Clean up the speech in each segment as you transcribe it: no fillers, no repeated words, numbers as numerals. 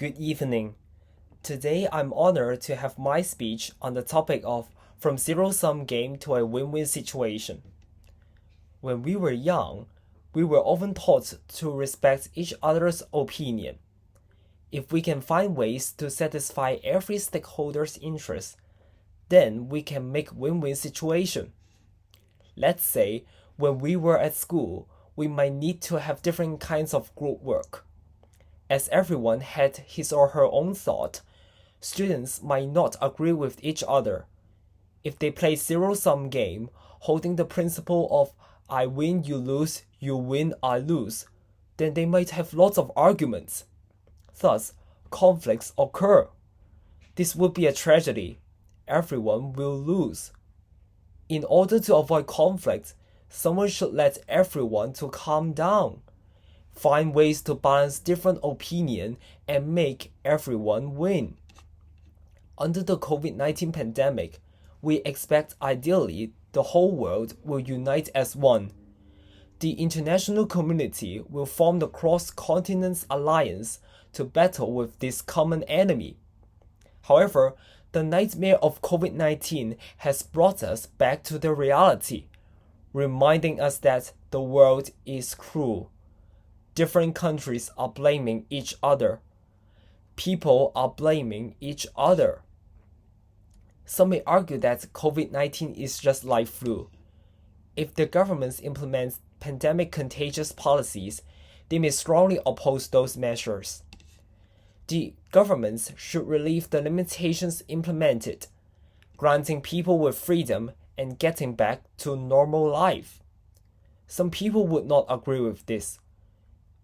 Good evening. Today I'm honored to have my speech on the topic of from zero-sum game to a win-win situation. When we were young, we were often taught to respect each other's opinion. If we can find ways to satisfy every stakeholder's interest, then we can make win-win situation. Let's say when we were at school, we might need to have different kinds of group work. As everyone had his or her own thought, students might not agree with each other. If they play zero-sum game, holding the principle of I win, you lose, you win, I lose, then they might have lots of arguments. Thus, conflicts occur. This would be a tragedy. Everyone will lose. In order to avoid conflict, someone should let everyone to calm down. Find ways to balance different opinion and make everyone win. Under the COVID-19 pandemic, we expect ideally the whole world will unite as one. The international community will form the cross-continent alliance to battle with this common enemy. However, the nightmare of COVID-19 has brought us back to the reality, reminding us that the world is cruel. Different countries are blaming each other. People are blaming each other. Some may argue that COVID-19 is just like flu. If the governments implement pandemic contagious policies, they may strongly oppose those measures. The governments should relieve the limitations implemented, granting people with freedom and getting back to normal life. Some people would not agree with this.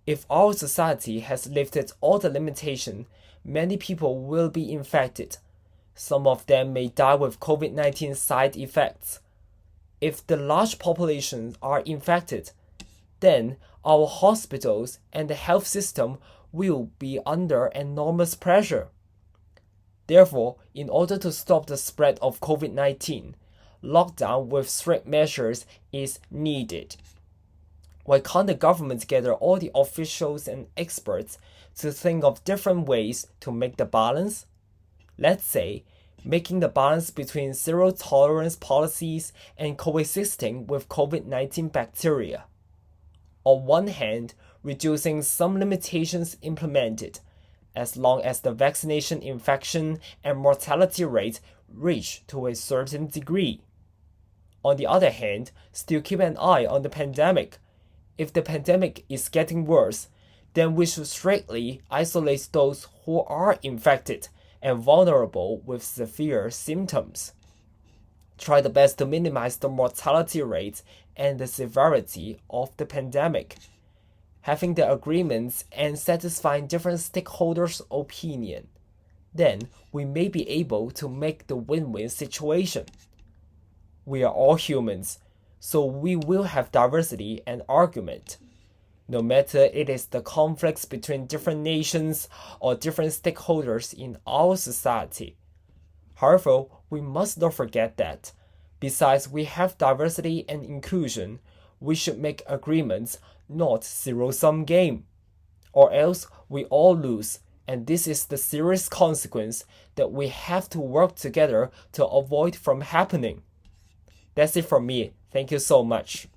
If our society has lifted all the limitation, many people will be infected. Some of them may die with COVID-19 side effects. If the large populations are infected, then our hospitals and the health system will be under enormous pressure. Therefore, in order to stop the spread of COVID-19, lockdown with strict measures is needed. Why can't the government gather all the officials and experts to think of different ways to make the balance? Let's say, making the balance between zero-tolerance policies and coexisting with COVID-19 bacteria. On one hand, reducing some limitations implemented, as long as the vaccination infection and mortality rate reach to a certain degree. On the other hand, still keep an eye on the pandemic. If the pandemic is getting worse, then we should strictly isolate those who are infected and vulnerable with severe symptoms. Try the best to minimize the mortality rate and the severity of the pandemic. Having the agreements and satisfying different stakeholders' opinion, then we may be able to make the win-win situation. We are all humans, so we will have diversity and argument. No matter it is the conflicts between different nations or different stakeholders in our society. However, we must not forget that, besides we have diversity and inclusion, we should make agreements, not zero-sum game. Or else we all lose, and this is the serious consequence that we have to work together to avoid from happening. That's it from me. Thank you so much.